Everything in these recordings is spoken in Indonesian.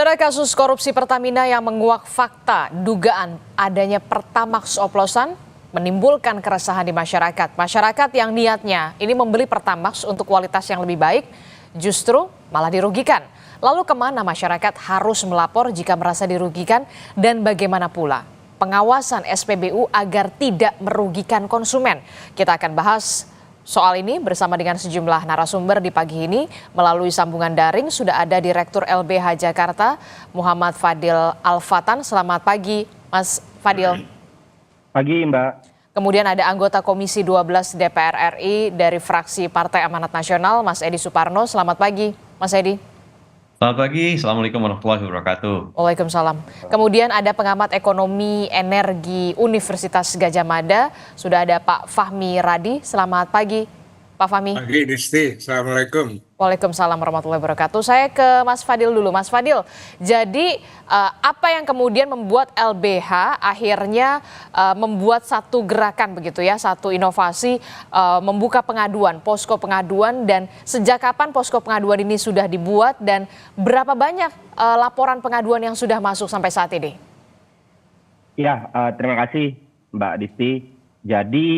Saudara, kasus korupsi Pertamina yang menguak fakta dugaan adanya Pertamax oplosan menimbulkan keresahan di masyarakat. Masyarakat yang niatnya ini membeli Pertamax untuk kualitas yang lebih baik justru malah dirugikan. Lalu kemana masyarakat harus melapor jika merasa dirugikan dan bagaimana pula pengawasan SPBU agar tidak merugikan konsumen? Kita akan bahas soal ini bersama dengan sejumlah narasumber di pagi ini. Melalui sambungan daring sudah ada Direktur LBH Jakarta Muhammad Fadil Alfatan. Selamat pagi Mas Fadil. Pagi Mbak. Kemudian ada anggota Komisi 12 DPR RI dari fraksi Partai Amanat Nasional Mas Edi Suparno. Selamat pagi Mas Edi. Selamat pagi, Assalamualaikum warahmatullahi wabarakatuh. Waalaikumsalam. Kemudian ada pengamat ekonomi energi Universitas Gadjah Mada, sudah ada Pak Fahmi Radi. Selamat pagi Pak Fahmi. Pagi Disti, Assalamualaikum. Waalaikumsalam warahmatullahi wabarakatuh. Saya ke Mas Fadil dulu. Mas Fadil, jadi apa yang kemudian membuat LBH akhirnya membuat satu gerakan begitu ya, satu inovasi membuka pengaduan, posko pengaduan, dan sejak kapan posko pengaduan ini sudah dibuat dan berapa banyak laporan pengaduan yang sudah masuk sampai saat ini? Ya, terima kasih Mbak Disti. Jadi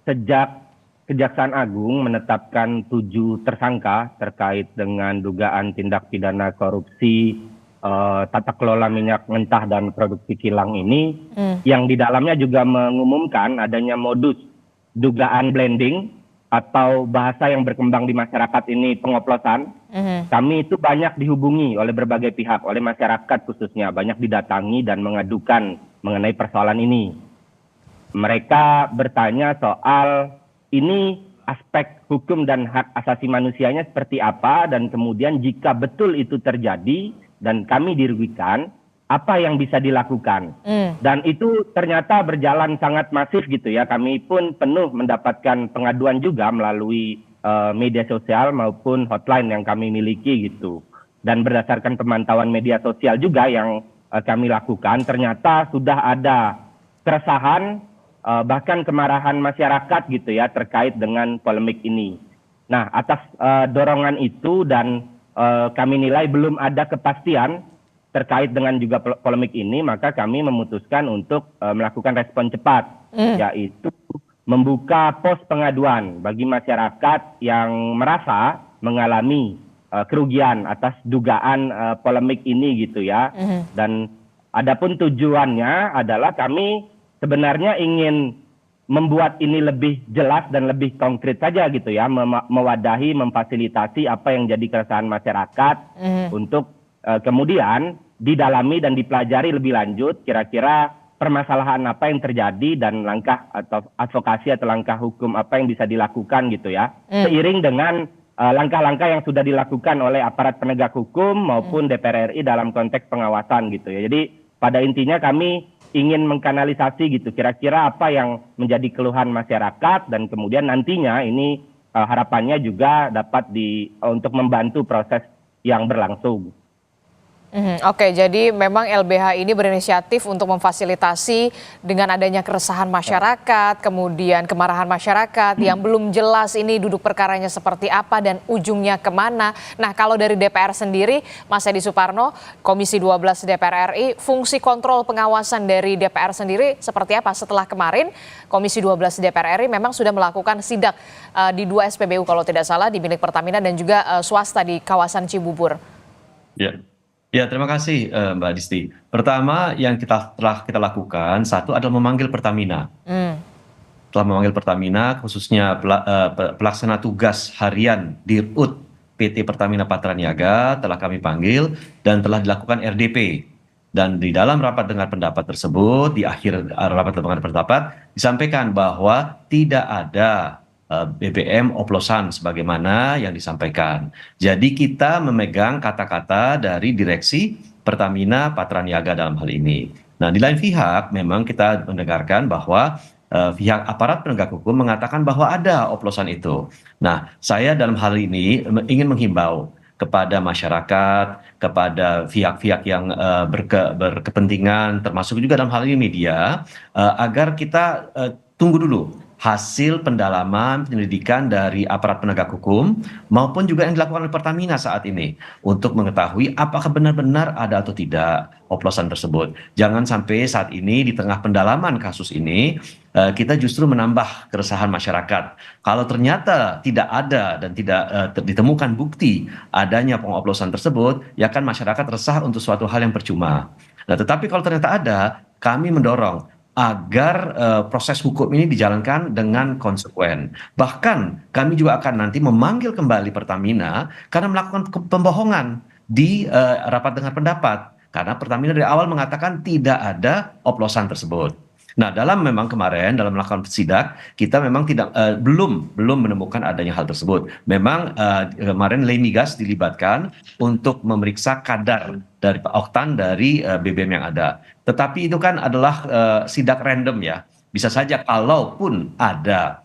sejak Kejaksaan Agung menetapkan 7 tersangka terkait dengan dugaan tindak pidana korupsi tata kelola minyak mentah dan produksi kilang ini, yang di dalamnya juga mengumumkan adanya modus dugaan blending atau bahasa yang berkembang di masyarakat ini pengoplosan. Kami itu banyak dihubungi oleh berbagai pihak, oleh masyarakat khususnya, banyak didatangi dan mengadukan mengenai persoalan ini. Mereka bertanya soal ini aspek hukum dan hak asasi manusianya seperti apa, dan kemudian jika betul itu terjadi dan kami dirugikan, apa yang bisa dilakukan. Dan itu ternyata berjalan sangat masif gitu ya. Kami pun penuh mendapatkan pengaduan juga melalui media sosial maupun hotline yang kami miliki gitu. Dan berdasarkan pemantauan media sosial juga yang kami lakukan, ternyata sudah ada keresahan, bahkan kemarahan masyarakat gitu ya terkait dengan polemik ini. Nah, atas dorongan itu dan kami nilai belum ada kepastian terkait dengan juga polemik ini, maka kami memutuskan untuk melakukan respon cepat, yaitu membuka pos pengaduan bagi masyarakat yang merasa mengalami kerugian atas dugaan polemik ini gitu ya. Dan adapun tujuannya adalah kami sebenarnya ingin membuat ini lebih jelas dan lebih konkret saja gitu ya, mewadahi, memfasilitasi apa yang jadi keresahan masyarakat untuk kemudian didalami dan dipelajari lebih lanjut kira-kira permasalahan apa yang terjadi dan langkah atau advokasi atau langkah hukum apa yang bisa dilakukan gitu ya, seiring dengan langkah-langkah yang sudah dilakukan oleh aparat penegak hukum maupun DPR RI dalam konteks pengawasan gitu ya. Jadi pada intinya kami ingin mengkanalisasi gitu kira-kira apa yang menjadi keluhan masyarakat, dan kemudian nantinya ini harapannya juga dapat untuk membantu proses yang berlangsung. Oke, jadi memang LBH ini berinisiatif untuk memfasilitasi dengan adanya keresahan masyarakat, kemudian kemarahan masyarakat yang belum jelas ini duduk perkaranya seperti apa dan ujungnya kemana. Nah, kalau dari DPR sendiri, Mas Edi Suparno, Komisi 12 DPR RI, fungsi kontrol pengawasan dari DPR sendiri seperti apa? Setelah kemarin Komisi 12 DPR RI memang sudah melakukan sidak di 2 SPBU kalau tidak salah, di milik Pertamina dan juga swasta di kawasan Cibubur. Ya, terima kasih Mbak Disti. Pertama yang telah kita lakukan, satu adalah memanggil Pertamina. Telah memanggil Pertamina, khususnya pelaksana tugas harian Dirut PT Pertamina Patraniaga telah kami panggil dan telah dilakukan RDP. Dan di dalam rapat dengar pendapat tersebut, di akhir rapat dengar pendapat, disampaikan bahwa tidak ada BBM oplosan sebagaimana yang disampaikan. Jadi kita memegang kata-kata dari direksi Pertamina Patraniaga dalam hal ini. Nah, di lain pihak memang kita mendengarkan bahwa pihak aparat penegak hukum mengatakan bahwa ada oplosan itu. Nah, saya dalam hal ini ingin menghimbau kepada masyarakat, kepada pihak-pihak yang berkepentingan, termasuk juga dalam hal ini media, agar kita tunggu dulu hasil pendalaman penyelidikan dari aparat penegak hukum maupun juga yang dilakukan oleh Pertamina saat ini untuk mengetahui apakah benar-benar ada atau tidak oplosan tersebut. Jangan sampai saat ini di tengah pendalaman kasus ini kita justru menambah keresahan masyarakat. Kalau ternyata tidak ada dan tidak ditemukan bukti adanya pengoplosan tersebut, ya kan masyarakat resah untuk suatu hal yang percuma. Nah, tetapi kalau ternyata ada, kami mendorong agar proses hukum ini dijalankan dengan konsekuen. Bahkan kami juga akan nanti memanggil kembali Pertamina karena melakukan pembohongan di rapat dengar pendapat. Karena Pertamina dari awal mengatakan tidak ada oplosan tersebut. Nah, memang kemarin dalam melakukan sidak kita memang belum menemukan adanya hal tersebut. Memang kemarin Lemigas dilibatkan untuk memeriksa kadar dari oktan dari BBM yang ada. Tetapi itu kan adalah sidak random ya. Bisa saja kalaupun ada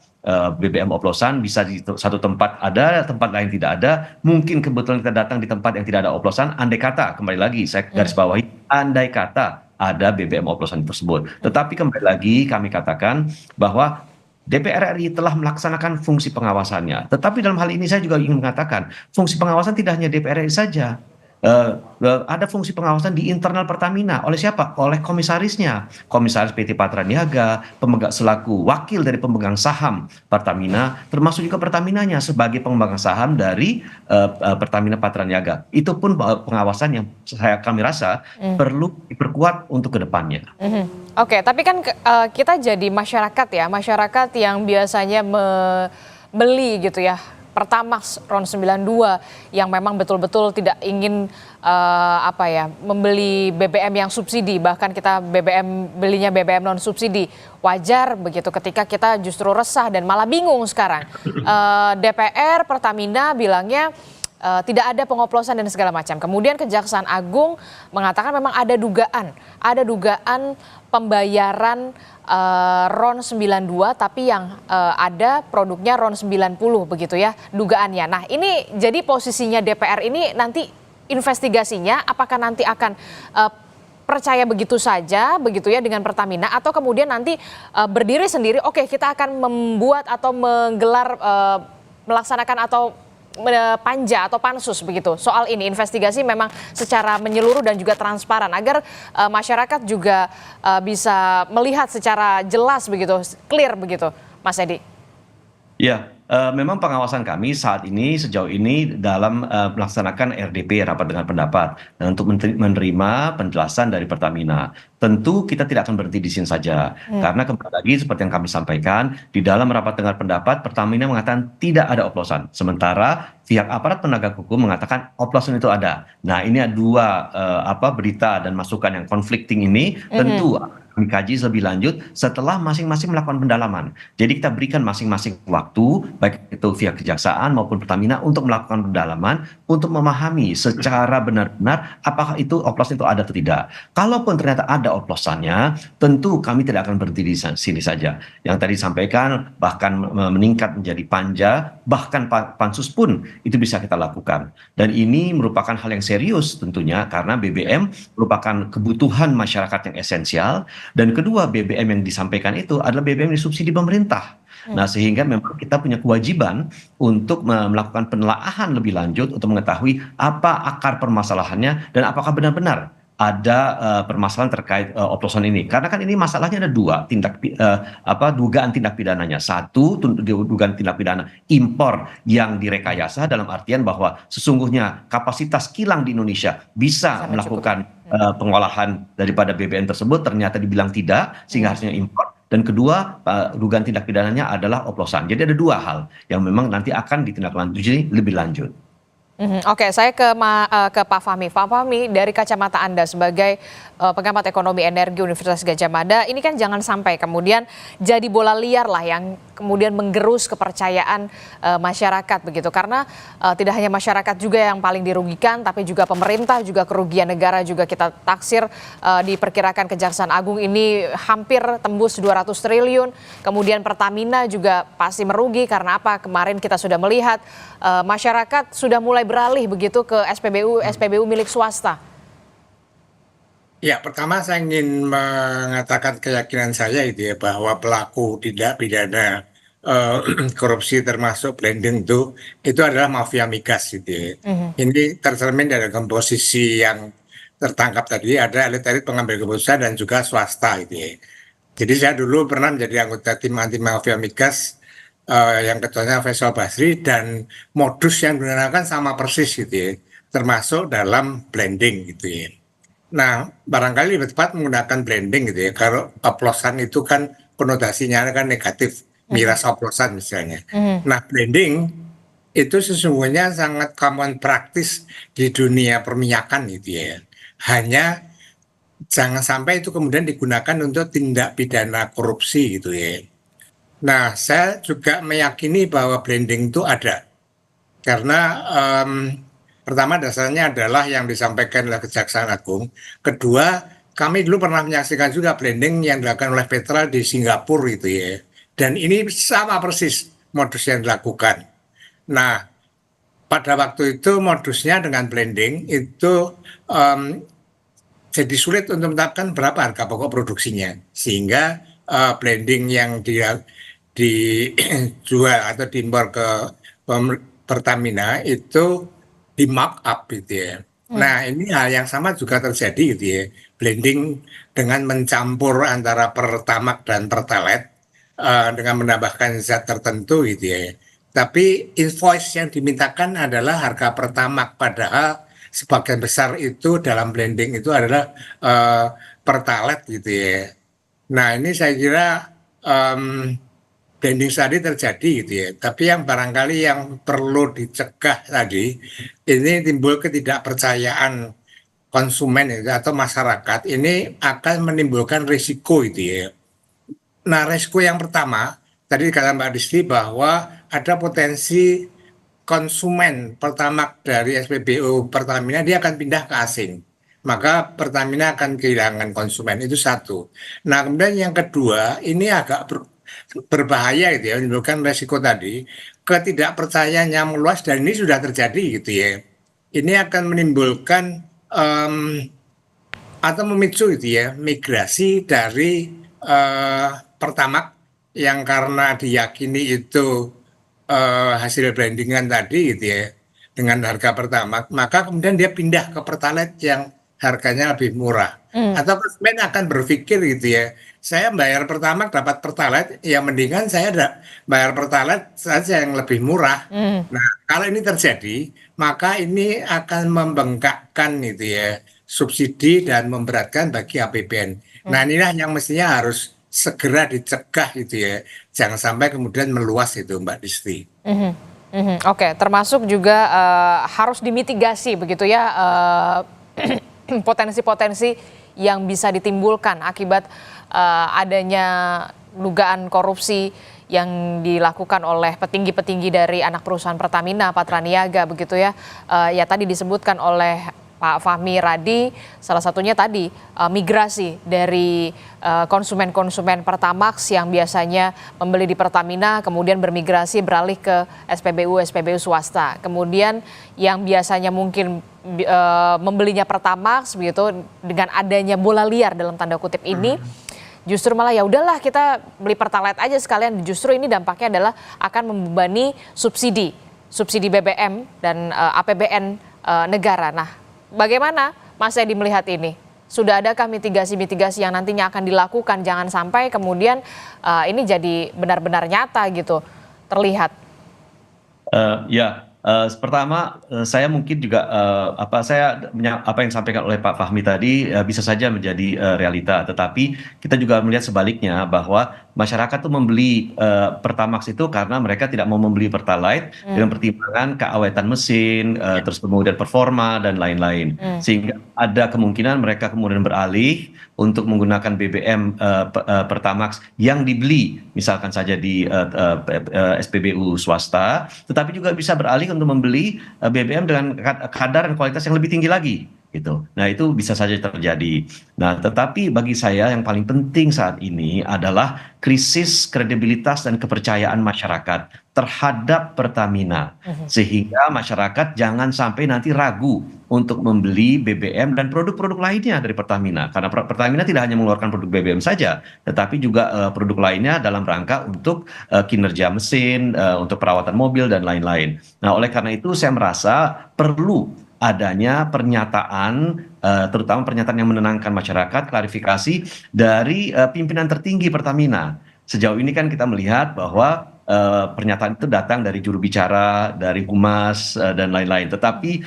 BBM oplosan bisa di satu tempat ada, tempat lain tidak ada. Mungkin kebetulan kita datang di tempat yang tidak ada oplosan. Andai kata, kembali lagi saya garis bawahi, andai kata ada BBM oplosan tersebut. Tetapi kembali lagi kami katakan bahwa DPR RI telah melaksanakan fungsi pengawasannya. Tetapi dalam hal ini saya juga ingin mengatakan fungsi pengawasan tidak hanya DPR RI saja. Ada fungsi pengawasan di internal Pertamina. Oleh siapa? Oleh komisarisnya. Komisaris PT Patraniaga, pemegang selaku wakil dari pemegang saham Pertamina, termasuk juga Pertaminanya sebagai pemegang saham dari Pertamina Patraniaga. Itu pun pengawasan yang kami rasa perlu diperkuat untuk kedepannya. Oke, tapi kan kita jadi masyarakat ya, masyarakat yang biasanya membeli gitu ya Pertamax RON 92 yang memang betul-betul tidak ingin membeli BBM yang subsidi, bahkan kita belinya BBM non subsidi. Wajar begitu ketika kita justru resah dan malah bingung sekarang. DPR Pertamina bilangnya tidak ada pengoplosan dan segala macam. Kemudian Kejaksaan Agung mengatakan memang ada dugaan pembayaran RON 92 tapi yang ada produknya RON 90 begitu ya dugaannya. Nah, ini jadi posisinya DPR ini nanti investigasinya apakah nanti akan percaya begitu saja begitu ya dengan Pertamina atau kemudian nanti berdiri sendiri, oke, kita akan membuat atau menggelar melaksanakan atau panja atau pansus begitu soal ini, investigasi memang secara menyeluruh dan juga transparan agar masyarakat juga bisa melihat secara jelas begitu, clear begitu, Mas Edi. Ya, memang pengawasan kami saat ini sejauh ini dalam melaksanakan RDP, rapat dengar pendapat, dan untuk menerima penjelasan dari Pertamina. Tentu kita tidak akan berhenti di sini saja, karena kembali lagi seperti yang kami sampaikan di dalam rapat dengar pendapat, Pertamina mengatakan tidak ada oplosan, sementara pihak aparat penegak hukum mengatakan oplosan itu ada. Nah, ini ada dua berita dan masukan yang conflicting ini tentu kami kaji lebih lanjut setelah masing-masing melakukan pendalaman. Jadi kita berikan masing-masing waktu, baik itu via Kejaksaan maupun Pertamina untuk melakukan pendalaman, untuk memahami secara benar-benar apakah itu oplosan itu ada atau tidak. Kalaupun ternyata ada oplosannya, tentu kami tidak akan berhenti di sini saja. Yang tadi disampaikan bahkan meningkat menjadi panja, bahkan pansus pun itu bisa kita lakukan. Dan ini merupakan hal yang serius tentunya karena BBM merupakan kebutuhan masyarakat yang esensial. Dan kedua, BBM yang disampaikan itu adalah BBM yang disubsidi pemerintah. Nah, sehingga memang kita punya kewajiban untuk melakukan penelaahan lebih lanjut untuk mengetahui apa akar permasalahannya dan apakah benar-benar ada permasalahan terkait oplosan ini. Karena kan ini masalahnya ada dua, dugaan tindak pidananya. Satu, dugaan tindak pidana impor yang direkayasa dalam artian bahwa sesungguhnya kapasitas kilang di Indonesia bisa melakukan pengolahan daripada BBM tersebut, ternyata dibilang tidak, sehingga harusnya impor. Dan kedua, dugaan tindak pidananya adalah oplosan. Jadi ada dua hal yang memang nanti akan ditindaklanjuti lebih lanjut. Oke, saya ke Pak Fahmi. Pak Fahmi, dari kacamata Anda sebagai pengamat ekonomi energi Universitas Gadjah Mada, ini kan jangan sampai kemudian jadi bola liar lah yang kemudian menggerus kepercayaan masyarakat begitu. Karena tidak hanya masyarakat juga yang paling dirugikan, tapi juga pemerintah, juga kerugian negara juga kita taksir diperkirakan Kejaksaan Agung ini hampir tembus 200 triliun. Kemudian Pertamina juga pasti merugi karena apa? Kemarin kita sudah melihat masyarakat sudah mulai beralih begitu ke SPBU milik swasta. Ya, pertama saya ingin mengatakan keyakinan saya itu ya bahwa pelaku tindak pidana eh, korupsi termasuk blending itu adalah mafia migas gitu ya. Mhm. Ini tercermin dari komposisi yang tertangkap tadi ada elit-elit pengambil keputusan dan juga swasta gitu ya. Jadi saya dulu pernah menjadi anggota tim anti mafia migas yang ketuanya Faisal Basri dan modus yang digunakan sama persis gitu ya, termasuk dalam blending gitu ya. Nah, barangkali lebih tepat menggunakan blending gitu ya. Kalau oplosan itu kan konotasinya kan negatif, Mhm. miras oplosan misalnya. Mhm. Nah, blending itu sesungguhnya sangat common praktis di dunia perminyakan gitu ya. Hanya jangan sampai itu kemudian digunakan untuk tindak pidana korupsi gitu ya. Nah, saya juga meyakini bahwa blending itu ada. Karena pertama dasarnya adalah yang disampaikan oleh Kejaksaan Agung. Kedua, kami dulu pernah menyaksikan juga blending yang dilakukan oleh Petra di Singapura itu ya. Dan ini sama persis modus yang dilakukan. Nah, pada waktu itu modusnya dengan blending itu em, jadi sulit untuk menetapkan berapa harga pokok produksinya. Sehingga blending yang dia dijual atau diimpor ke Pertamina itu di markup gitu ya. Mhm. Nah, ini hal yang sama juga terjadi gitu ya. Blending dengan mencampur antara Pertamax dan Pertalite dengan menambahkan zat tertentu gitu ya. Tapi invoice yang dimintakan adalah harga Pertamax, padahal sebagian besar itu dalam blending itu adalah eh, Pertalite gitu ya. Nah, ini saya kira em, blending tadi terjadi gitu ya. Tapi yang barangkali yang perlu dicegah tadi, ini timbul ketidakpercayaan konsumen itu atau masyarakat ini akan menimbulkan risiko itu ya. Nah, risiko yang pertama, tadi kata Mbak Disti bahwa ada potensi konsumen Pertamax dari SPBU Pertamina dia akan pindah ke asing. Maka Pertamina akan kehilangan konsumen, itu satu. Nah, kemudian yang kedua, ini agak berbahaya gitu ya, menimbulkan resiko tadi, ketidakpercayaan yang meluas dan ini sudah terjadi gitu ya. Ini akan menimbulkan em, atau memicu gitu ya, migrasi dari Pertamax yang karena diyakini itu hasil brandingan tadi gitu ya dengan harga Pertamax, maka kemudian dia pindah ke Pertalite yang harganya lebih murah. Mhm. Atau konsumen akan berpikir gitu ya, saya bayar Pertamax dapat Pertalite, ya mendingan saya bayar Pertalite saja yang lebih murah. Mhm. Nah, kalau ini terjadi, maka ini akan membengkakkan gitu ya subsidi dan memberatkan bagi APBN. Nah, Mhm. inilah yang mestinya harus segera dicegah gitu ya. Jangan sampai kemudian meluas itu Mbak Disti. Mhm. Mhm. Oke, termasuk juga harus dimitigasi begitu ya potensi-potensi yang bisa ditimbulkan akibat adanya dugaan korupsi yang dilakukan oleh petinggi-petinggi dari anak perusahaan Pertamina, Patraniaga begitu ya. Ya tadi disebutkan oleh Pak Fahmi Radi, salah satunya tadi migrasi dari konsumen-konsumen Pertamax yang biasanya membeli di Pertamina, kemudian bermigrasi beralih ke SPBU swasta. Kemudian yang biasanya mungkin membelinya Pertamax begitu dengan adanya bola liar dalam tanda kutip ini, justru malah ya udahlah kita beli Pertalite aja sekalian. Justru ini dampaknya adalah akan membebani subsidi BBM dan APBN negara. Nah, bagaimana Mas Edi melihat ini? Sudah adakah mitigasi-mitigasi yang nantinya akan dilakukan? Jangan sampai kemudian ini jadi benar-benar nyata gitu, terlihat. Ya, pertama saya mungkin juga apa yang disampaikan oleh Pak Fahmi tadi bisa saja menjadi realita, tetapi kita juga melihat sebaliknya bahwa masyarakat tuh membeli Pertamax itu karena mereka tidak mau membeli Pertalite dengan pertimbangan keawetan mesin, terus kemudian performa dan lain-lain, sehingga ada kemungkinan mereka kemudian beralih untuk menggunakan BBM Pertamax yang dibeli misalkan saja di SPBU swasta, tetapi juga bisa beralih untuk membeli BBM dengan kadar dan kualitas yang lebih tinggi lagi gitu. Nah, itu bisa saja terjadi. Nah, tetapi bagi saya yang paling penting saat ini adalah krisis kredibilitas dan kepercayaan masyarakat terhadap Pertamina. Sehingga masyarakat jangan sampai nanti ragu untuk membeli BBM dan produk-produk lainnya dari Pertamina. Karena Pertamina tidak hanya mengeluarkan produk BBM saja, tetapi juga produk lainnya dalam rangka untuk kinerja mesin, untuk perawatan mobil dan lain-lain. Nah, oleh karena itu saya merasa perlu adanya pernyataan, terutama pernyataan yang menenangkan masyarakat, klarifikasi dari pimpinan tertinggi Pertamina. Sejauh ini kan kita melihat bahwa pernyataan itu datang dari juru bicara, dari humas, dan lain-lain. Tetapi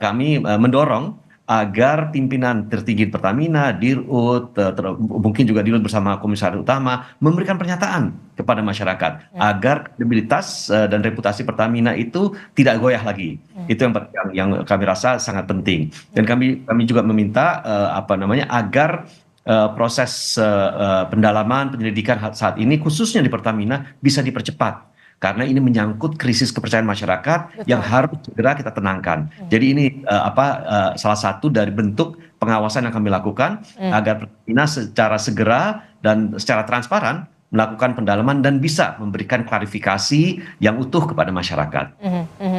kami mendorong agar pimpinan tertinggi Pertamina, Dirut, mungkin juga Dirut bersama Komisaris Utama memberikan pernyataan kepada masyarakat agar kredibilitas dan reputasi Pertamina itu tidak goyah lagi. Itu yang kami rasa sangat penting. Dan kami juga meminta agar proses pendalaman penyelidikan saat ini khususnya di Pertamina bisa dipercepat karena ini menyangkut krisis kepercayaan masyarakat yang harus segera kita tenangkan. Jadi ini salah satu dari bentuk pengawasan yang kami lakukan agar Pertamina secara segera dan secara transparan melakukan pendalaman dan bisa memberikan klarifikasi yang utuh kepada masyarakat.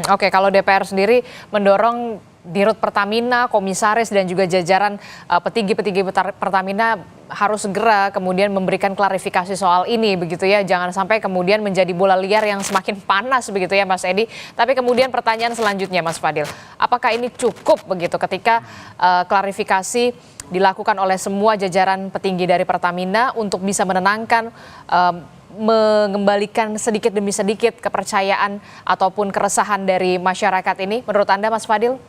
Oke, kalau DPR sendiri mendorong Dirut Pertamina, komisaris dan juga jajaran petinggi-petinggi Pertamina harus segera kemudian memberikan klarifikasi soal ini begitu ya. Jangan sampai kemudian menjadi bola liar yang semakin panas begitu ya Mas Edi. Tapi kemudian pertanyaan selanjutnya Mas Fadil, apakah ini cukup begitu ketika klarifikasi dilakukan oleh semua jajaran petinggi dari Pertamina untuk bisa menenangkan, mengembalikan sedikit demi sedikit kepercayaan ataupun keresahan dari masyarakat ini? Menurut Anda Mas Fadil?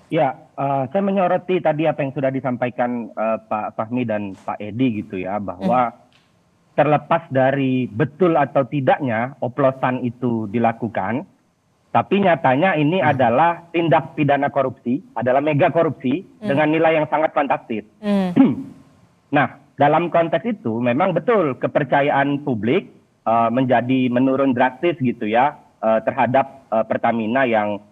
Ya, saya menyoroti tadi apa yang sudah disampaikan Pak Fahmi dan Pak Edi gitu ya, bahwa terlepas dari betul atau tidaknya oplosan itu dilakukan, tapi nyatanya ini adalah tindak pidana korupsi, adalah mega korupsi dengan nilai yang sangat fantastis. Nah, dalam konteks itu memang betul kepercayaan publik menjadi menurun drastis gitu ya terhadap Pertamina yang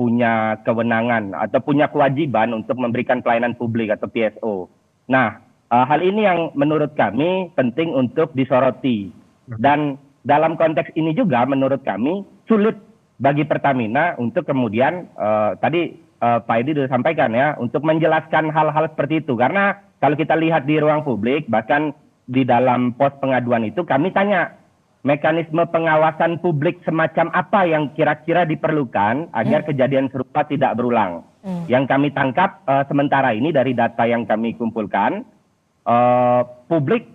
punya kewenangan atau punya kewajiban untuk memberikan pelayanan publik atau PSO. Nah, hal ini yang menurut kami penting untuk disoroti. Dan dalam konteks ini juga menurut kami sulit bagi Pertamina untuk kemudian tadi Pak Edi sudah sampaikan ya, untuk menjelaskan hal-hal seperti itu. Karena kalau kita lihat di ruang publik, bahkan di dalam pos pengaduan itu kami tanya, mekanisme pengawasan publik semacam apa yang kira-kira diperlukan agar kejadian serupa tidak berulang. Yang kami tangkap sementara ini dari data yang kami kumpulkan, publik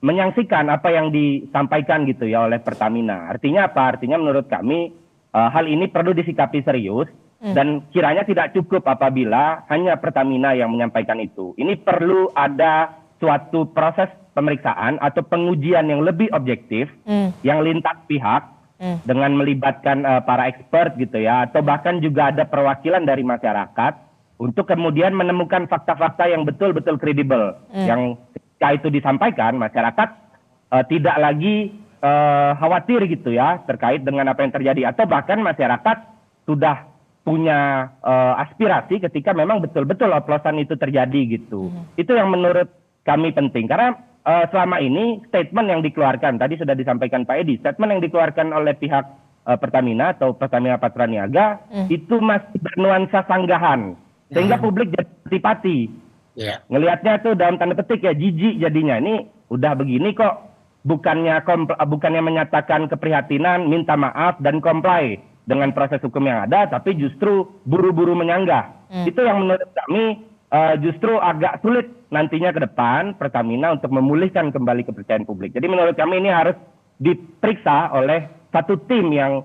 menyaksikan apa yang disampaikan gitu ya oleh Pertamina. Artinya apa? Artinya menurut kami hal ini perlu disikapi serius dan kiranya tidak cukup apabila hanya Pertamina yang menyampaikan itu. Ini perlu ada suatu proses pemeriksaan atau pengujian yang lebih objektif, yang lintas pihak, dengan melibatkan para expert gitu ya, atau bahkan juga ada perwakilan dari masyarakat untuk kemudian menemukan fakta-fakta yang betul-betul kredibel, yang ketika itu disampaikan masyarakat tidak lagi khawatir gitu ya terkait dengan apa yang terjadi, atau bahkan masyarakat sudah punya aspirasi ketika memang betul-betul oplosan itu terjadi gitu. Itu yang menurut kami penting karena selama ini statement yang dikeluarkan, tadi sudah disampaikan Pak Edi, statement yang dikeluarkan oleh pihak Pertamina atau Pertamina Patraniaga itu masih bernuansa sanggahan, sehingga publik jadi antipati. Ngelihatnya tuh dalam tanda petik ya jijik jadinya, ini udah begini kok bukannya menyatakan keprihatinan, minta maaf dan comply dengan proses hukum yang ada, tapi justru buru-buru menyanggah. Itu yang menurut kami justru agak sulit nantinya ke depan Pertamina untuk memulihkan kembali kepercayaan publik. Jadi menurut kami ini harus diperiksa oleh satu tim yang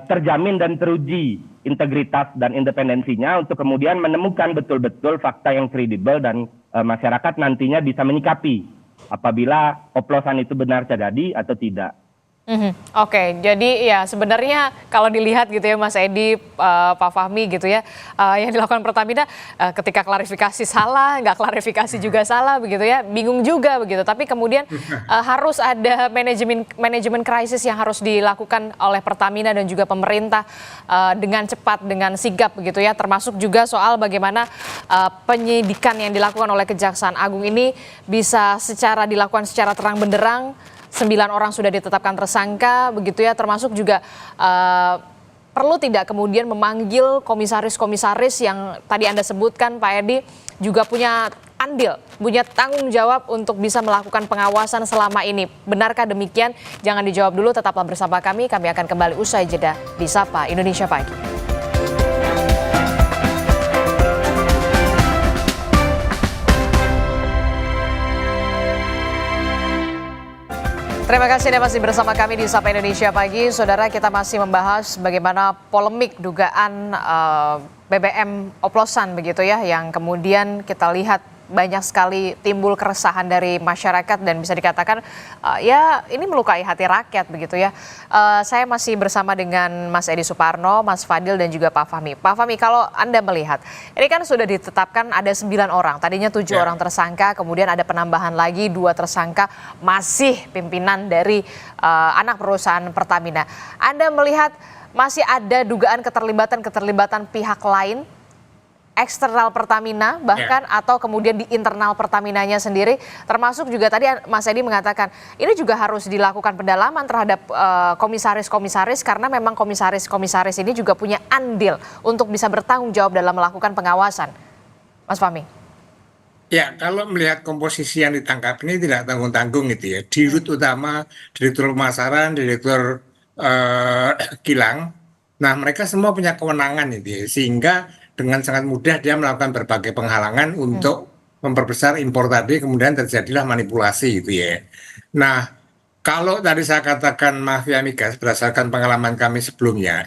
terjamin dan teruji integritas dan independensinya untuk kemudian menemukan betul-betul fakta yang kredibel dan masyarakat nantinya bisa menyikapi apabila oplosan itu benar terjadi atau tidak. Oke, jadi ya sebenarnya kalau dilihat gitu ya Mas Edi, Pak Fahmi gitu ya, yang dilakukan Pertamina ketika klarifikasi salah, nggak klarifikasi juga salah begitu ya, bingung juga begitu. Tapi kemudian harus ada manajemen krisis yang harus dilakukan oleh Pertamina dan juga pemerintah dengan cepat, dengan sigap begitu ya. Termasuk juga soal bagaimana penyidikan yang dilakukan oleh Kejaksaan Agung ini bisa dilakukan secara terang benderang. 9 orang sudah ditetapkan tersangka begitu ya, termasuk juga perlu tidak kemudian memanggil komisaris-komisaris yang tadi Anda sebutkan, Pak Edi, juga punya andil, punya tanggung jawab untuk bisa melakukan pengawasan selama ini. Benarkah demikian? Jangan dijawab dulu, tetaplah bersama kami akan kembali usai jeda di Sapa Indonesia Pagi. Terima kasih Anda masih bersama kami di Sapa Indonesia Pagi. Saudara, kita masih membahas bagaimana polemik dugaan BBM oplosan begitu ya, yang kemudian kita lihat banyak sekali timbul keresahan dari masyarakat dan bisa dikatakan ya ini melukai hati rakyat begitu ya. Saya masih bersama dengan Mas Edi Suparno, Mas Fadil dan juga Pak Fahmi. Pak Fahmi, kalau Anda melihat ini kan sudah ditetapkan ada 9 orang, tadinya 7 orang tersangka, kemudian ada penambahan lagi 2 tersangka masih pimpinan dari anak perusahaan Pertamina. Anda melihat masih ada dugaan keterlibatan pihak lain eksternal Pertamina bahkan atau kemudian di internal Pertaminanya sendiri, termasuk juga tadi Mas Edi mengatakan ini juga harus dilakukan pendalaman terhadap komisaris-komisaris karena memang komisaris-komisaris ini juga punya andil untuk bisa bertanggung jawab dalam melakukan pengawasan. Mas Fahmi. Ya, kalau melihat komposisi yang ditangkap ini tidak tanggung-tanggung gitu ya. Dirut utama, Direktur Pemasaran, Direktur Kilang, nah mereka semua punya kewenangan itu ya, sehingga dengan sangat mudah dia melakukan berbagai penghalangan untuk memperbesar impor tadi, kemudian terjadilah manipulasi gitu ya. Nah, kalau tadi saya katakan mafia migas berdasarkan pengalaman kami sebelumnya,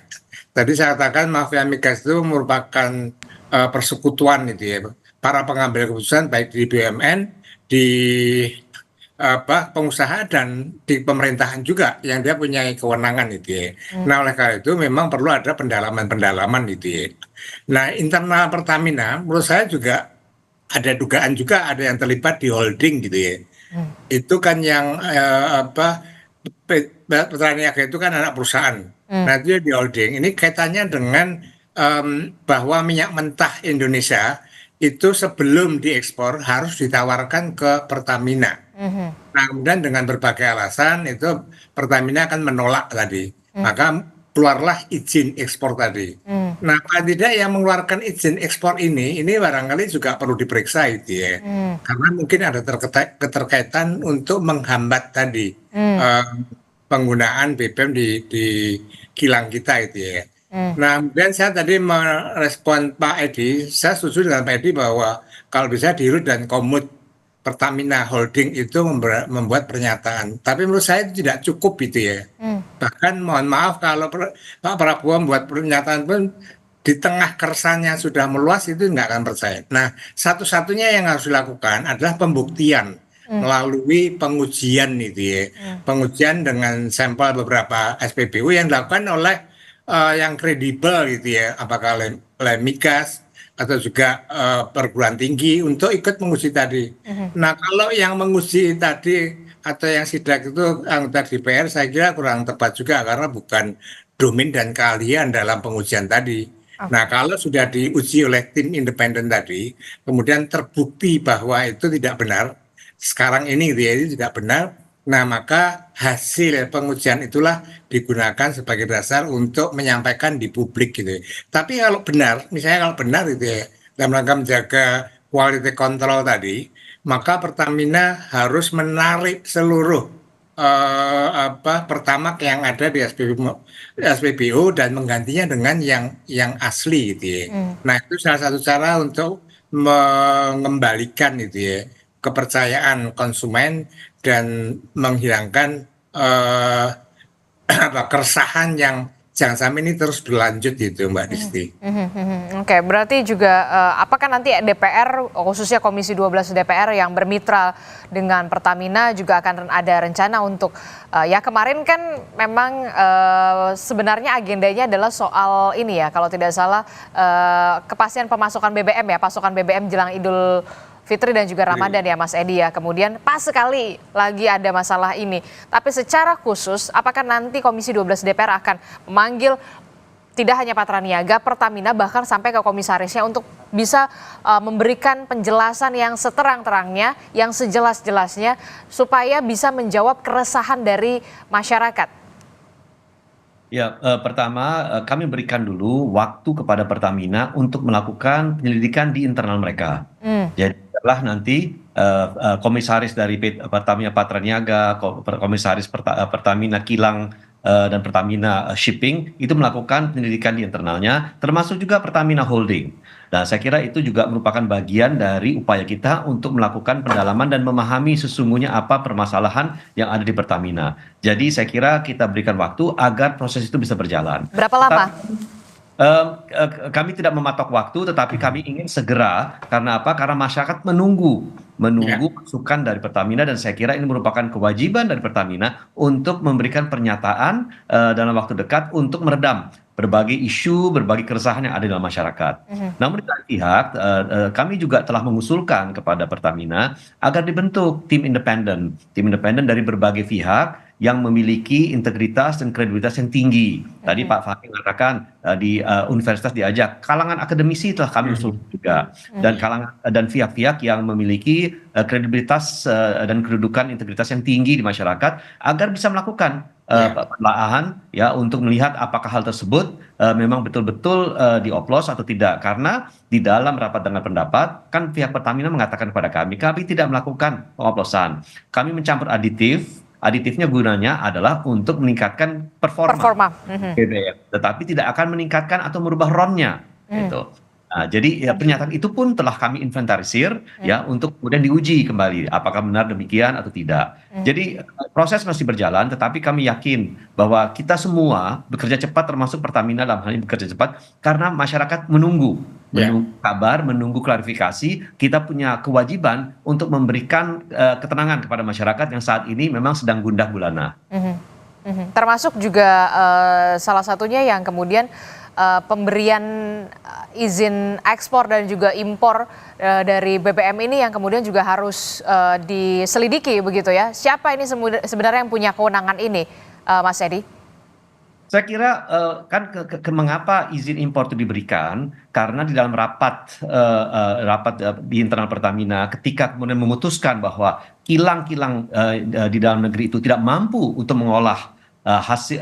tadi saya katakan mafia migas itu merupakan persekutuan gitu ya. Para pengambil keputusan baik di BUMN, di pengusaha dan di pemerintahan juga yang dia punya kewenangan itu ya. Nah, oleh karena itu memang perlu ada pendalaman itu ya. Nah, internal Pertamina menurut saya juga ada dugaan juga ada yang terlibat di holding gitu ya. Itu kan yang Petraniaga itu kan anak perusahaan. Nah, itu di holding. Ini kaitannya dengan bahwa minyak mentah Indonesia itu sebelum diekspor harus ditawarkan ke Pertamina. Nah, kemudian dengan berbagai alasan itu Pertamina akan menolak tadi. Maka keluarlah izin ekspor tadi. Nah, paling tidak yang mengeluarkan izin ekspor ini barangkali juga perlu diperiksa itu ya. Karena mungkin ada keterkaitan untuk menghambat tadi penggunaan BBM di kilang kita itu ya. Nah, kemudian saya tadi merespon Pak Edi, saya setuju dengan Pak Edi bahwa kalau bisa Dirut dan Komut Pertamina Holding itu membuat pernyataan. Tapi menurut saya itu tidak cukup gitu ya. Bahkan mohon maaf kalau Pak Prabowo membuat pernyataan pun di tengah keresahannya sudah meluas itu nggak akan percaya. Nah, satu-satunya yang harus dilakukan adalah pembuktian melalui pengujian itu ya. Pengujian dengan sampel beberapa SPBU yang dilakukan oleh yang kredibel gitu ya, apakah oleh migas atau juga perguruan tinggi untuk ikut menguji tadi. Nah, kalau yang menguji tadi atau yang sidak itu anggota DPR saya kira kurang tepat juga karena bukan domain dan keahlian dalam pengujian tadi. Nah, kalau sudah diuji oleh tim independen tadi, kemudian terbukti bahwa itu tidak benar, sekarang ini gitu ya, itu tidak benar. Nah, maka hasil pengujian itulah digunakan sebagai dasar untuk menyampaikan di publik gitu. Tapi kalau benar, misalnya kalau benar itu ya, dalam rangka menjaga quality control tadi, maka Pertamina harus menarik seluruh Pertamax yang ada di SPBU dan menggantinya dengan yang asli gitu ya. Nah, itu salah satu cara untuk mengembalikan itu ya kepercayaan konsumen dan menghilangkan keresahan yang jangan sampai ini terus berlanjut gitu Mbak Disti. Oke, berarti juga apakah nanti DPR khususnya Komisi 12 DPR yang bermitra dengan Pertamina juga akan ada rencana untuk ya kemarin kan memang sebenarnya agendanya adalah soal ini ya kalau tidak salah kepastian pemasukan BBM ya, pasokan BBM jelang Idul Fitri dan juga Ramadan ya Mas Edi ya. Kemudian pas sekali lagi ada masalah ini. Tapi secara khusus apakah nanti Komisi 12 DPR akan memanggil tidak hanya Patraniaga, Pertamina bahkan sampai ke komisarisnya untuk bisa memberikan penjelasan yang seterang-terangnya, yang sejelas-jelasnya supaya bisa menjawab keresahan dari masyarakat? Ya, pertama kami berikan dulu waktu kepada Pertamina untuk melakukan penyelidikan di internal mereka. Jadi setelah nanti komisaris dari Pertamina Patraniaga, komisaris Pertamina Kilang dan Pertamina Shipping itu melakukan penyelidikan di internalnya, termasuk juga Pertamina Holding. Nah, saya kira itu juga merupakan bagian dari upaya kita untuk melakukan pendalaman dan memahami sesungguhnya apa permasalahan yang ada di Pertamina. Jadi saya kira kita berikan waktu agar proses itu bisa berjalan. Berapa lama? Kami tidak mematok waktu, tetapi kami ingin segera. Karena apa? Karena masyarakat menunggu masukan dari Pertamina, dan saya kira ini merupakan kewajiban dari Pertamina untuk memberikan pernyataan dalam waktu dekat untuk meredam berbagai isu, berbagai keresahan yang ada dalam masyarakat. Namun di lain pihak, kami juga telah mengusulkan kepada Pertamina agar dibentuk tim independen dari berbagai pihak yang memiliki integritas dan kredibilitas yang tinggi. Tadi Pak Fahmi mengatakan di universitas diajak, kalangan akademisi telah kami usulkan juga, dan kalangan dan pihak-pihak yang memiliki kredibilitas dan kedudukan integritas yang tinggi di masyarakat agar bisa melakukan penelaahan ya untuk melihat apakah hal tersebut memang betul-betul dioplos atau tidak. Karena di dalam rapat dengar pendapat kan pihak Pertamina mengatakan kepada kami tidak melakukan pengoplosan. Kami mencampur aditifnya gunanya adalah untuk meningkatkan performa. BBM, tetapi tidak akan meningkatkan atau merubah RON-nya gitu. Nah, jadi ya pernyataan itu pun telah kami inventarisir ya untuk kemudian diuji kembali apakah benar demikian atau tidak. Jadi proses masih berjalan, tetapi kami yakin bahwa kita semua bekerja cepat, termasuk Pertamina dalam hal ini bekerja cepat karena masyarakat menunggu kabar, menunggu klarifikasi. Kita punya kewajiban untuk memberikan ketenangan kepada masyarakat yang saat ini memang sedang gundah gulana. Termasuk juga salah satunya yang kemudian pemberian izin ekspor dan juga impor dari BBM ini yang kemudian juga harus diselidiki begitu ya. Siapa ini sebenarnya yang punya kewenangan ini, Mas Edi? Saya kira kan mengapa izin impor itu diberikan, karena di dalam rapat di internal Pertamina ketika kemudian memutuskan bahwa kilang-kilang di dalam negeri itu tidak mampu untuk mengolah hasil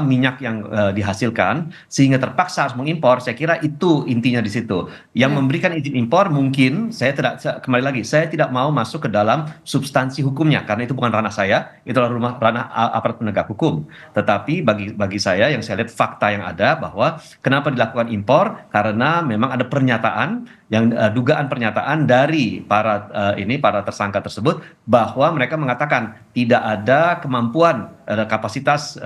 minyak yang dihasilkan sehingga terpaksa harus mengimpor. Saya kira itu intinya di situ. Yang memberikan izin impor mungkin saya tidak mau masuk ke dalam substansi hukumnya karena itu bukan ranah saya, itu ranah aparat penegak hukum. Tetapi bagi saya yang saya lihat fakta yang ada bahwa kenapa dilakukan impor, karena memang ada pernyataan yang dugaan pernyataan dari para tersangka tersebut bahwa mereka mengatakan tidak ada kemampuan kapasitas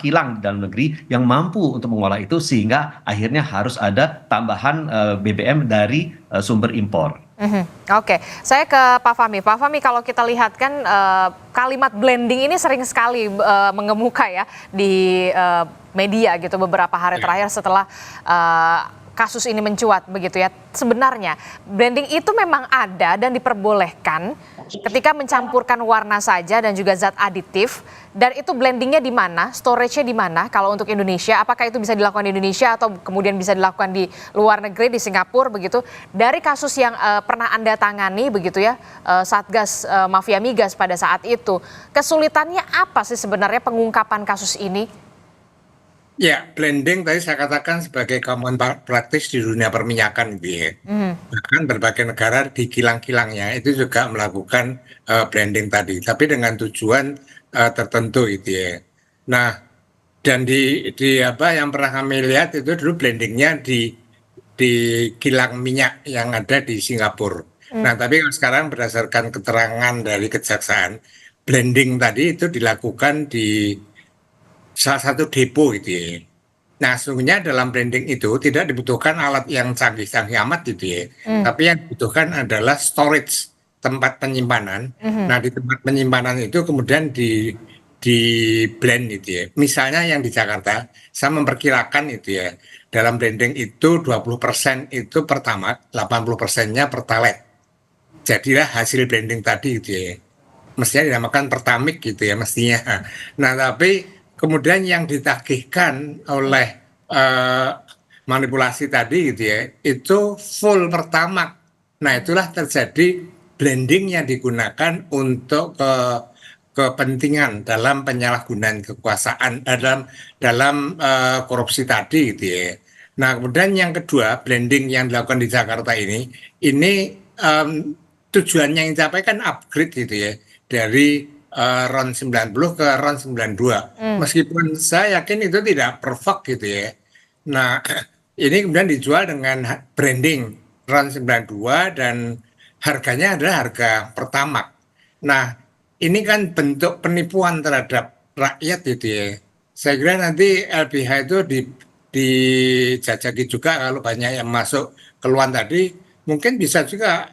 kilang di dalam negeri yang mampu untuk mengolah itu sehingga akhirnya harus ada tambahan BBM dari sumber impor. Oke, saya ke Pak Fahmi. Pak Fahmi, kalau kita lihat kan kalimat blending ini sering sekali mengemuka ya di media gitu beberapa hari terakhir setelah kasus ini mencuat begitu ya. Sebenarnya blending itu memang ada dan diperbolehkan ketika mencampurkan warna saja dan juga zat aditif, dan itu blendingnya di mana, storage-nya di mana kalau untuk Indonesia, apakah itu bisa dilakukan di Indonesia atau kemudian bisa dilakukan di luar negeri, di Singapura begitu. Dari kasus yang pernah Anda tangani begitu ya, Satgas Mafia Migas pada saat itu, kesulitannya apa sih sebenarnya pengungkapan kasus ini? Ya, blending tadi saya katakan sebagai common practice di dunia perminyakan gitu ya. Bahkan berbagai negara di kilang-kilangnya itu juga melakukan blending tadi, tapi dengan tujuan tertentu gitu ya. Nah, dan di apa yang pernah kami lihat itu dulu blendingnya di kilang minyak yang ada di Singapura. Nah, tapi sekarang berdasarkan keterangan dari kejaksaan, blending tadi itu dilakukan di salah satu depo gitu ya. Nah, sesungguhnya dalam blending itu tidak dibutuhkan alat yang canggih-canggih amat gitu ya. Tapi yang dibutuhkan adalah storage, tempat penyimpanan. Nah, di tempat penyimpanan itu kemudian di blend gitu ya. Misalnya yang di Jakarta, saya memperkirakan itu ya, dalam blending itu 20% itu pertamax, 80%-nya pertalite. Jadilah hasil blending tadi gitu ya. Mestinya dinamakan pertamik gitu ya mestinya. Nah, tapi kemudian yang ditagihkan oleh manipulasi tadi gitu ya, itu full pertamax. Nah, itulah terjadi blending yang digunakan untuk kepentingan dalam penyalahgunaan kekuasaan dalam korupsi tadi gitu ya. Nah, kemudian yang kedua, blending yang dilakukan di Jakarta ini tujuannya yang dicapai kan upgrade gitu ya, dari RON 90 ke RON 92. Meskipun saya yakin itu tidak perfect gitu ya. Nah, ini kemudian dijual dengan branding RON 92 dan harganya adalah harga Pertamax. Nah, ini kan bentuk penipuan terhadap rakyat gitu ya. Saya kira nanti LBH itu dijajaki juga kalau banyak yang masuk keluar tadi, mungkin bisa juga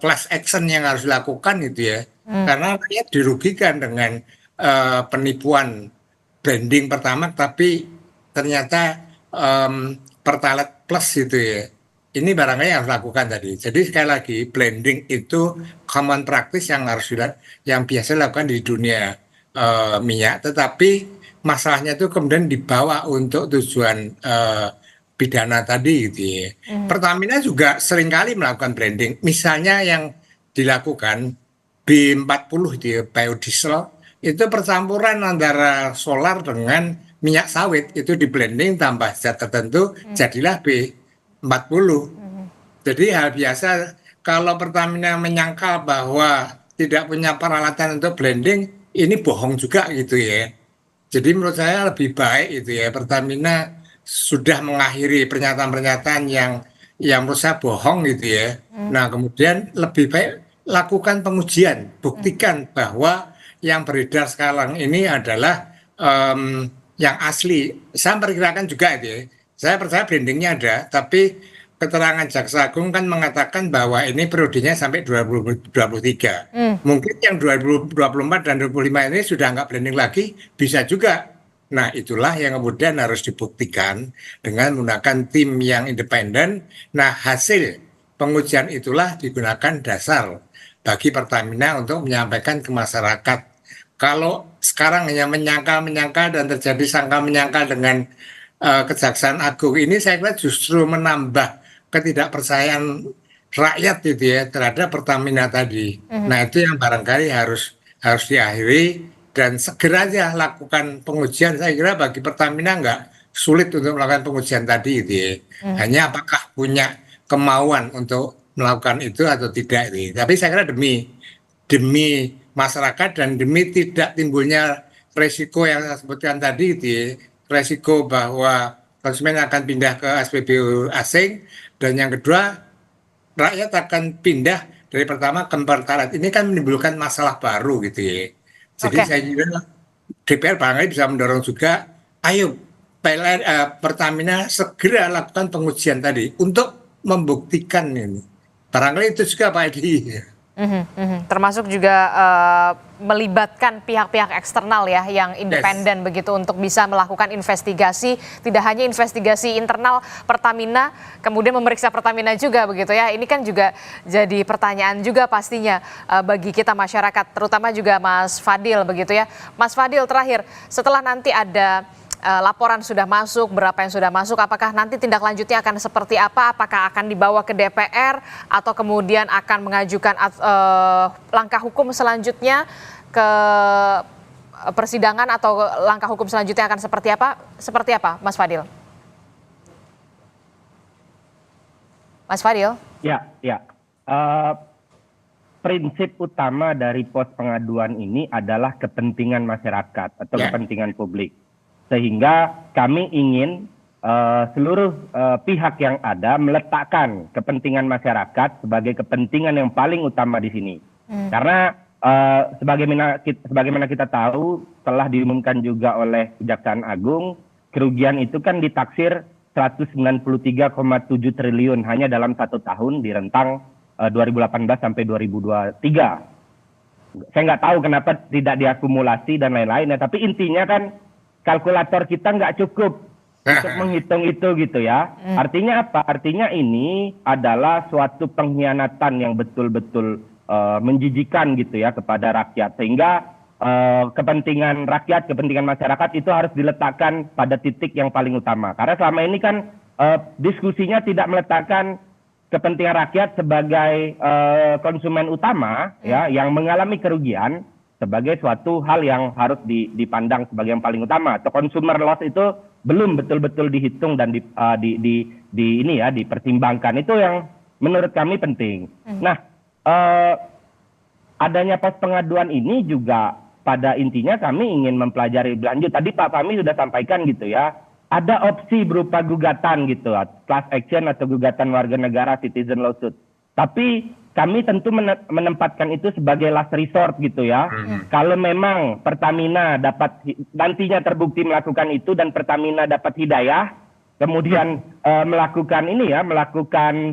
class action yang harus dilakukan gitu ya. Karena rakyat dirugikan dengan penipuan branding Pertamax, tapi ternyata Pertalite Plus gitu ya. Ini barangkali yang harus dilakukan tadi. Jadi sekali lagi blending itu common practice yang yang biasa dilakukan di dunia minyak, tetapi masalahnya itu kemudian dibawa untuk tujuan pidana tadi gitu ya. Pertamina juga seringkali melakukan blending. Misalnya yang dilakukan B40 di biodiesel itu percampuran antara solar dengan minyak sawit, itu di blending tambah zat tertentu jadilah B40. Jadi hal biasa kalau Pertamina menyangkal bahwa tidak punya peralatan untuk blending, ini bohong juga gitu ya. Jadi menurut saya lebih baik itu ya, Pertamina sudah mengakhiri pernyataan-pernyataan yang menurut saya bohong gitu ya. Nah, kemudian lebih baik lakukan pengujian, buktikan bahwa yang beredar sekarang ini adalah yang asli. Saya perkirakan juga itu ya. Saya percaya brandingnya ada, tapi keterangan Jaksa Agung kan mengatakan bahwa ini periodenya sampai 2023. Mungkin yang 2024 dan 2025 ini sudah nggak blending lagi, bisa juga. Nah, itulah yang kemudian harus dibuktikan dengan menggunakan tim yang independen. Nah, hasil pengujian itulah digunakan dasar bagi Pertamina untuk menyampaikan ke masyarakat. Kalau sekarang hanya menyangkal-menyangkal dan terjadi sangkal menyangkal dengan Kejaksaan Agung ini, saya kira justru menambah ketidakpercayaan rakyat gitu ya terhadap Pertamina tadi. Nah, itu yang barangkali harus diakhiri dan segera aja lakukan pengujian. Saya kira bagi Pertamina nggak sulit untuk melakukan pengujian tadi gitu ya. Hanya apakah punya kemauan untuk melakukan itu atau tidak itu. Tapi saya kira demi masyarakat dan demi tidak timbulnya resiko yang saya sebutkan tadi gitu ya, resiko bahwa konsumen akan pindah ke SPBU asing, dan yang kedua rakyat akan pindah dari Pertamax ke Pertalite. Ini kan menimbulkan masalah baru gitu ya. Jadi saya kira DPR barangkali bisa mendorong juga, ayo Pertamina segera lakukan pengujian tadi untuk membuktikan ini. Barangkali itu juga Pak Edi. Termasuk juga melibatkan pihak-pihak eksternal ya yang independen begitu untuk bisa melakukan investigasi, tidak hanya investigasi internal Pertamina, kemudian memeriksa Pertamina juga begitu ya. Ini kan juga jadi pertanyaan juga pastinya bagi kita masyarakat, terutama juga Mas Fadil begitu ya. Mas Fadil, terakhir, setelah nanti ada laporan sudah masuk, berapa yang sudah masuk, apakah nanti tindak lanjutnya akan seperti apa? Apakah akan dibawa ke DPR atau kemudian akan mengajukan langkah hukum selanjutnya ke persidangan, atau langkah hukum selanjutnya akan seperti apa? Seperti apa, Mas Fadil? Mas Fadil? Ya. Prinsip utama dari pos pengaduan ini adalah kepentingan masyarakat atau kepentingan publik. Sehingga kami ingin seluruh pihak yang ada meletakkan kepentingan masyarakat sebagai kepentingan yang paling utama di sini. Karena sebagaimana kita tahu, telah diumumkan juga oleh Kejaksaan Agung, kerugian itu kan ditaksir 193,7 triliun hanya dalam 1 tahun di rentang 2018 sampai 2023. Saya nggak tahu kenapa tidak diakumulasi dan lain-lain, tapi intinya kan kalkulator kita nggak cukup untuk menghitung itu gitu ya. Artinya apa? Artinya ini adalah suatu pengkhianatan yang betul-betul menjijikan gitu ya kepada rakyat. Sehingga kepentingan rakyat, kepentingan masyarakat itu harus diletakkan pada titik yang paling utama. Karena selama ini kan diskusinya tidak meletakkan kepentingan rakyat sebagai konsumen utama ya yang mengalami kerugian. sebagai suatu hal yang harus dipandang sebagai yang paling utama. Atau consumer loss itu belum betul-betul dihitung dan dipertimbangkan. Itu yang menurut kami penting. Nah, adanya pos pengaduan ini juga pada intinya kami ingin mempelajari lanjut. Tadi Pak Fahmi sudah sampaikan gitu ya, ada opsi berupa gugatan gitu, class action atau gugatan warga negara citizen lawsuit. Tapi kami tentu menempatkan itu sebagai last resort gitu ya. Kalau memang Pertamina dapat nantinya terbukti melakukan itu dan Pertamina dapat hidayah, kemudian melakukan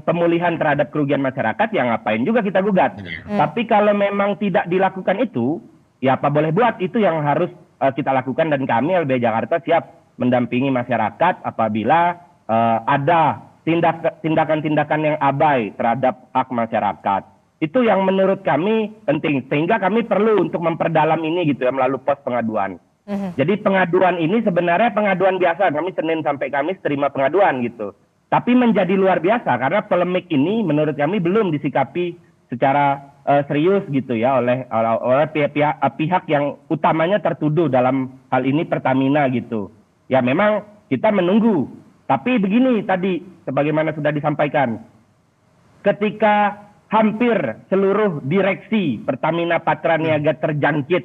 pemulihan terhadap kerugian masyarakat, ya ngapain juga kita gugat. Tapi kalau memang tidak dilakukan itu, ya apa boleh buat, itu yang harus kita lakukan, dan kami LBH Jakarta siap mendampingi masyarakat apabila ada tindakan-tindakan yang abai terhadap hak masyarakat. Itu yang menurut kami penting, sehingga kami perlu untuk memperdalam ini gitu ya melalui pos pengaduan. Jadi pengaduan ini sebenarnya pengaduan biasa, kami Senin sampai Kamis terima pengaduan gitu. Tapi menjadi luar biasa karena polemik ini menurut kami belum disikapi secara serius gitu ya oleh pihak yang utamanya tertuduh dalam hal ini Pertamina gitu. Ya memang kita menunggu. Tapi begini tadi, sebagaimana sudah disampaikan, ketika hampir seluruh direksi Pertamina Patraniaga terjangkit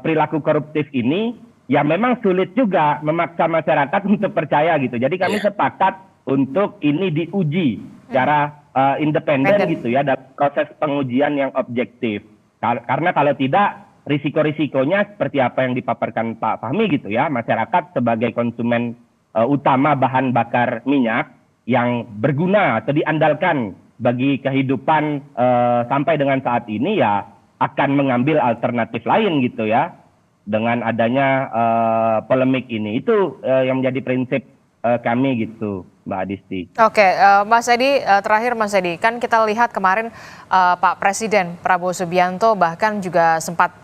perilaku koruptif ini, ya memang sulit juga memaksa masyarakat untuk percaya gitu. Jadi kami sepakat untuk ini diuji secara independen gitu ya, dalam proses pengujian yang objektif. Karena kalau tidak, risiko-risikonya seperti apa yang dipaparkan Pak Fahmi gitu ya, masyarakat sebagai konsumen utama bahan bakar minyak yang berguna atau diandalkan bagi kehidupan sampai dengan saat ini, ya akan mengambil alternatif lain gitu ya dengan adanya polemik ini. Itu yang menjadi prinsip kami gitu, Mbak Adisti. Oke, Mas Edi, terakhir Mas Edi, kan kita lihat kemarin Pak Presiden Prabowo Subianto bahkan juga sempat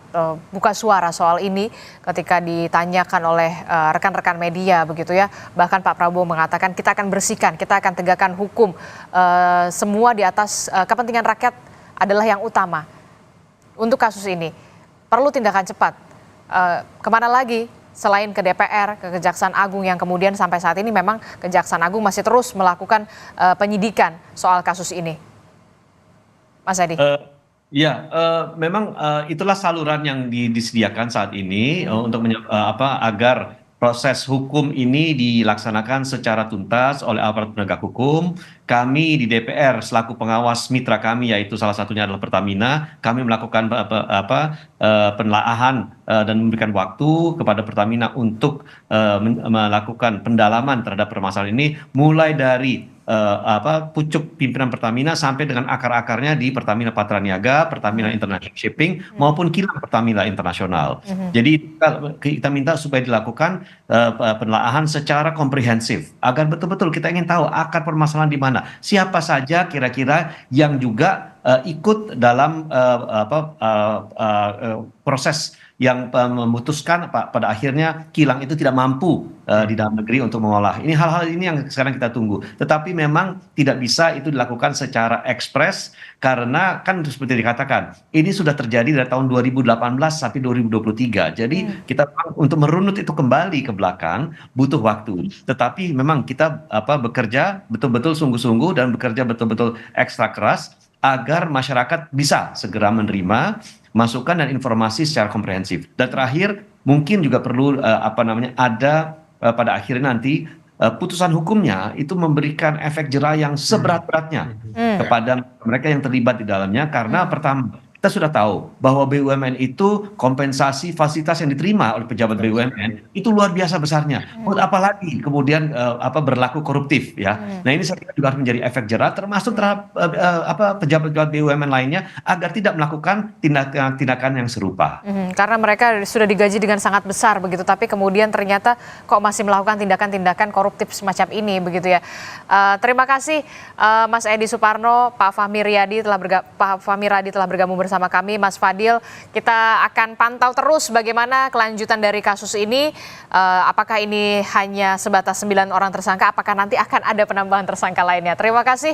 buka suara soal ini ketika ditanyakan oleh rekan-rekan media begitu ya. Bahkan Pak Prabowo mengatakan kita akan bersihkan, kita akan tegakkan hukum, semua di atas kepentingan rakyat adalah yang utama. Untuk kasus ini perlu tindakan cepat. Kemana lagi selain ke DPR, ke Kejaksaan Agung yang kemudian sampai saat ini memang Kejaksaan Agung masih terus melakukan penyidikan soal kasus ini. Mas Edi. Memang itulah saluran yang disediakan saat ini untuk agar proses hukum ini dilaksanakan secara tuntas oleh aparat penegak hukum. Kami di DPR selaku pengawas mitra kami, yaitu salah satunya adalah Pertamina, kami melakukan penelaahan dan memberikan waktu kepada Pertamina untuk melakukan pendalaman terhadap permasalahan ini, mulai dari pucuk pimpinan Pertamina sampai dengan akar-akarnya di Pertamina Patraniaga, Pertamina International Shipping maupun kilang Pertamina Internasional. Jadi kita minta supaya dilakukan penelaahan secara komprehensif agar betul-betul kita ingin tahu akar permasalahan di mana, siapa saja kira-kira yang juga ikut dalam proses yang memutuskan pada akhirnya kilang itu tidak mampu di dalam negeri untuk mengolah. Ini hal-hal ini yang sekarang kita tunggu. Tetapi memang tidak bisa itu dilakukan secara ekspres karena kan seperti dikatakan, ini sudah terjadi dari tahun 2018 sampai 2023. Jadi kita untuk merunut itu kembali ke belakang butuh waktu. Tetapi memang kita bekerja betul-betul sungguh-sungguh dan bekerja betul-betul ekstra keras agar masyarakat bisa segera menerima masukan dan informasi secara komprehensif. Dan terakhir mungkin juga perlu ada pada akhirnya nanti putusan hukumnya itu memberikan efek jera yang seberat-beratnya kepada mereka yang terlibat di dalamnya, karena pertama kita sudah tahu bahwa BUMN itu kompensasi fasilitas yang diterima oleh pejabat BUMN itu luar biasa besarnya. Apalagi kemudian berlaku koruptif ya. Nah ini saya kira juga harus menjadi efek jera termasuk terhadap pejabat-pejabat BUMN lainnya agar tidak melakukan tindakan yang serupa. Karena mereka sudah digaji dengan sangat besar begitu, tapi kemudian ternyata kok masih melakukan tindakan-tindakan koruptif semacam ini begitu ya. Terima kasih Mas Edi Suparno, Pak Fahmi Riyadi telah bergabung bersama bersama kami, Mas Fadil. Kita akan pantau terus bagaimana kelanjutan dari kasus ini. Apakah ini hanya sebatas 9 orang tersangka, apakah nanti akan ada penambahan tersangka lainnya. Terima kasih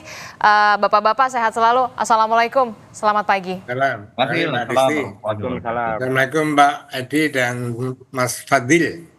Bapak-Bapak, sehat selalu. Assalamualaikum, selamat pagi. Salam. Fadil, Mbak Disti. Waalaikumsalam. Assalamualaikum Mbak Edi dan Mas Fadil.